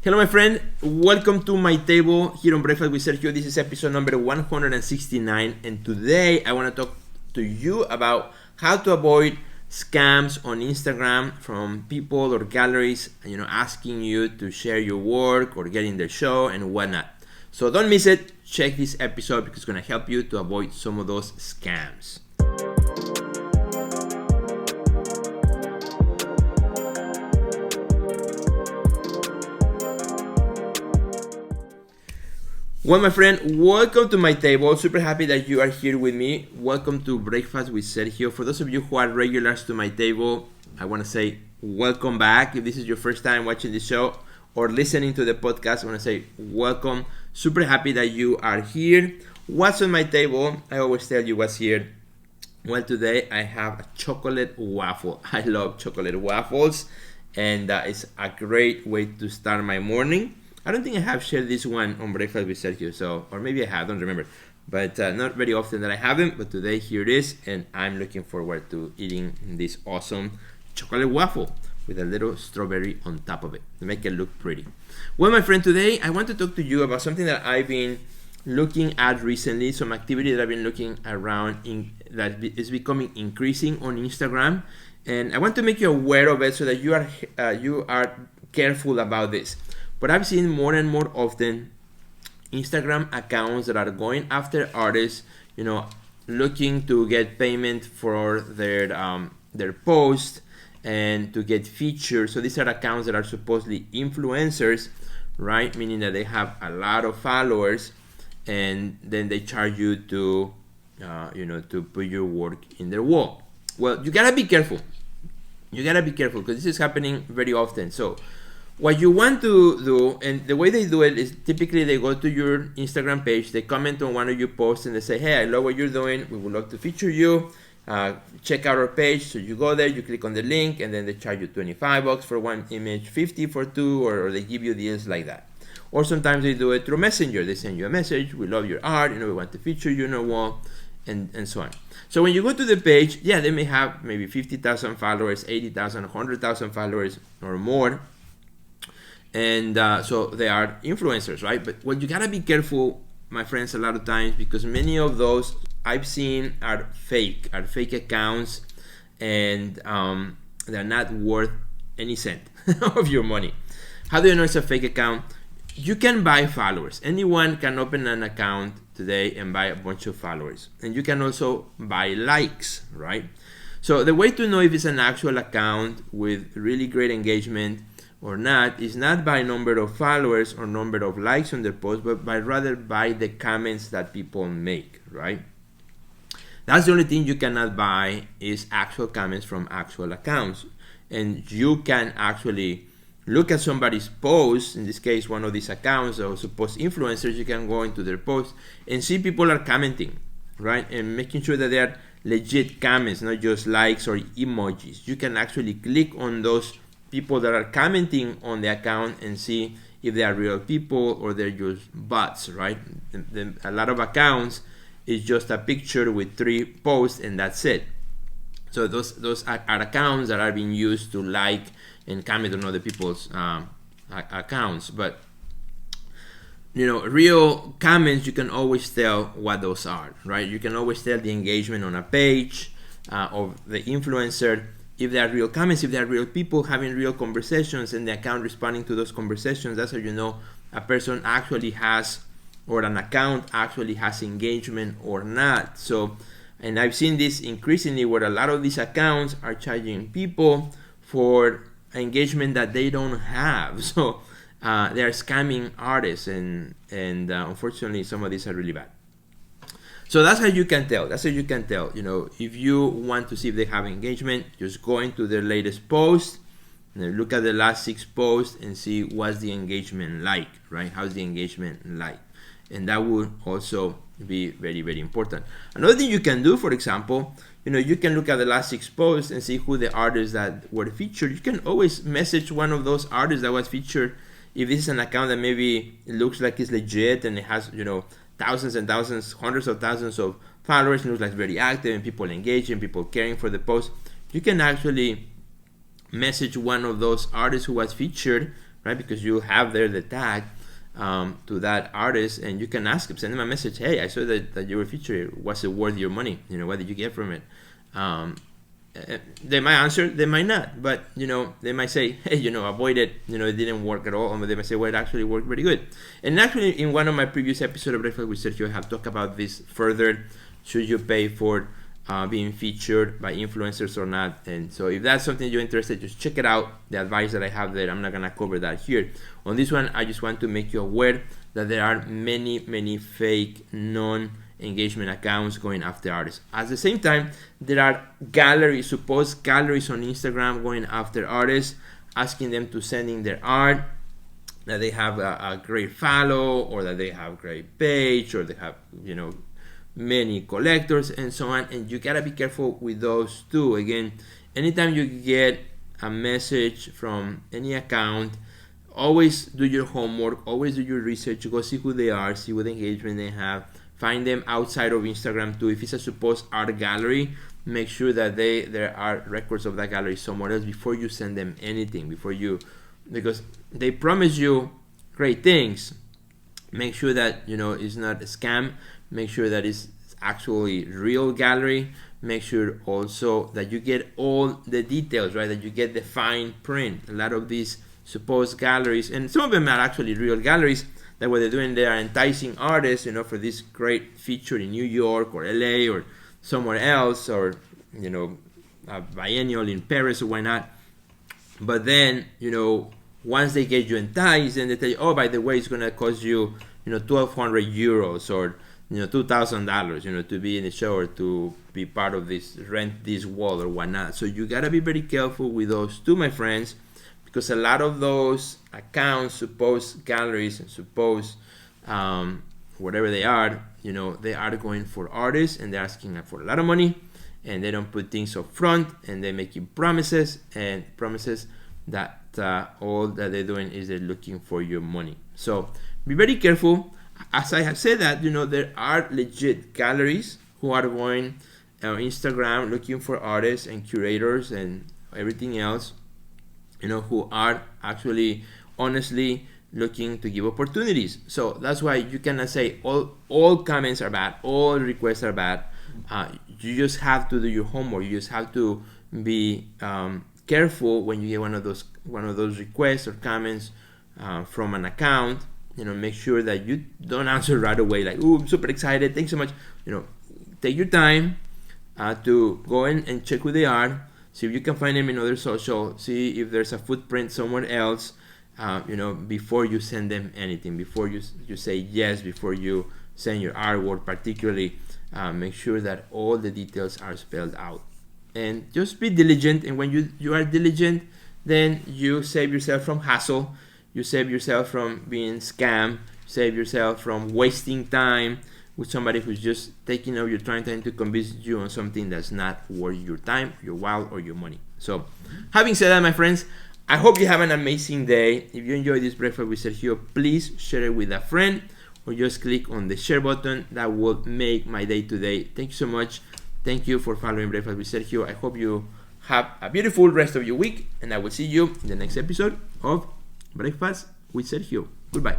Hello, my friend. Welcome to my table here on Breakfast with Sergio. This is episode number 169, and today I want to talk to you about how to avoid scams on Instagram from people or galleries, asking you to share your work or get in their show and whatnot. So don't miss it. Check this episode because it's going to help you to avoid some of those scams. Well, my friend, welcome to my table. Super happy that you are here with me. Welcome to Breakfast with Sergio. For those of you who are regulars to my table, I want to say welcome back. If this is your first time watching the show or listening to the podcast, I want to say welcome. Super happy that you are here. What's on my table? I always tell you what's here. Well, today I have a chocolate waffle. I love chocolate waffles, and it's a great way to start my morning. I don't think I have shared this one on Breakfast with Sergio, or maybe I have, don't remember. But not very often that I haven't, but today here it is, and I'm looking forward to eating this awesome chocolate waffle with a little strawberry on top of it to make it look pretty. Well, my friend, today I want to talk to you about something that I've been looking at recently, some activity that I've been looking around that is becoming increasing on Instagram, and I want to make you aware of it so that you are careful about this. But I've seen more and more often Instagram accounts that are going after artists, looking to get payment for their post and to get featured. So these are accounts that are supposedly influencers, right? Meaning that they have a lot of followers, and then they charge you to, to put your work in their wall. Well, you gotta be careful. Because this is happening very often. So what you want to do, and the way they do it is typically they go to your Instagram page, they comment on one of your posts, and they say, hey, I love what you're doing, we would love to feature you, check out our page. So you go there, you click on the link, and then they charge you $25 for one image, $50 for two, or they give you deals like that. Or sometimes they do it through Messenger. They send you a message, we love your art, we want to feature you on our wall, and so on. So when you go to the page, they may have maybe 50,000 followers, 80,000, 100,000 followers or more. And so they are influencers, right? But what you gotta be careful, my friends, a lot of times, because many of those I've seen are fake accounts, and they're not worth any cent of your money. How do you know it's a fake account? You can buy followers. Anyone can open an account today and buy a bunch of followers. And you can also buy likes, right? So the way to know if it's an actual account with really great engagement or not is not by number of followers or number of likes on their post, but rather by the comments that people make, right? That's the only thing you cannot buy is actual comments from actual accounts. And you can actually look at somebody's post, in this case one of these accounts or supposed influencers, you can go into their post and see people are commenting, right? And making sure that they are legit comments, not just likes or emojis. You can actually click on those people that are commenting on the account and see if they are real people or they're just bots, right? A lot of accounts is just a picture with 3 posts and that's it. So those are accounts that are being used to like and comment on other people's accounts. But real comments, you can always tell what those are, right? You can always tell the engagement on a page of the influencer. If they are real comments, if they are real people having real conversations and the account responding to those conversations, that's how you know a person actually has, or an account actually has engagement or not. So, and I've seen this increasingly where a lot of these accounts are charging people for engagement that they don't have. So they are scamming artists, and unfortunately some of these are really bad. So that's how you can tell. If you want to see if they have engagement, just go into their latest post, look at the last 6 posts and see what's the engagement like, right? How's the engagement like? And that would also be very, very important. Another thing you can do, for example, you can look at the last 6 posts and see who the artists that were featured. You can always message one of those artists that was featured. If this is an account that maybe it looks like it's legit and it has, thousands and thousands, hundreds of thousands of followers, looks like very active and people engaging, people caring for the post, you can actually message one of those artists who was featured, right? Because you have there the tag to that artist, and you can ask him, send him a message. Hey, I saw that you were featured. Was it worth your money? What did you get from it? They might answer, they might not, but they might say, hey, avoid it, it didn't work at all, or they might say, well, it actually worked very good. And actually, in one of my previous episodes of Breakfast with Sergio, I have talked about this further. Should you pay for being featured by influencers or not? And so if that's something you're interested, just check it out, the advice that I have there. I'm not gonna cover that here. On this one, I just want to make you aware that there are many fake non-engagement accounts going after artists. At the same time, there are supposed galleries on Instagram going after artists, asking them to send in their art, that they have a great follow, or that they have great page, or they have many collectors and so on. And you gotta be careful with those too. Again, anytime you get a message from any account, always do your homework, always do your research, go see who they are, see what engagement they have, find them outside of Instagram too. If it's a supposed art gallery, make sure that there are records of that gallery somewhere else before you send them anything, because they promise you great things. Make sure that it's not a scam. Make sure that it's actually real gallery. Make sure also that you get all the details, right? That you get the fine print. A lot of these supposed galleries, and some of them are actually real galleries, that what they're doing, they are enticing artists, for this great feature in New York or LA or somewhere else, or a biennial in Paris or why not. But then once they get you enticed, then they tell you, oh, by the way, it's gonna cost you 1,200 euros or $2,000 to be in the show, or to be part of this, rent this wall or whatnot. So you gotta be very careful with those too, my friends, because a lot of those accounts, supposed galleries and supposed whatever they are, they are going for artists, and they're asking for a lot of money, and they don't put things up front, and they make you promises that all that they're doing is they're looking for your money. So be very careful. As I have said that, there are legit galleries who are going on Instagram looking for artists and curators and everything else, who are actually honestly looking to give opportunities. So that's why you cannot say all comments are bad, all requests are bad. You just have to do your homework. You just have to be careful when you get one of those requests or comments from an account. Make sure that you don't answer right away, like, "Ooh, I'm super excited, thanks so much." Take your time to go in and check who they are. See if you can find them in other social. See if there's a footprint somewhere else. Before you send them anything, before you say yes, before you send your artwork, particularly, make sure that all the details are spelled out. And just be diligent. And when you are diligent, then you save yourself from hassle. You save yourself from being scammed. Save yourself from wasting time with somebody who's just taking over your time, trying to convince you on something that's not worth your time, your while, or your money. So, having said that, my friends, I hope you have an amazing day. If you enjoyed this Breakfast with Sergio, please share it with a friend, or just click on the share button. That will make my day today. Thank you so much. Thank you for following Breakfast with Sergio. I hope you have a beautiful rest of your week, and I will see you in the next episode of Breakfast with Sergio. Goodbye.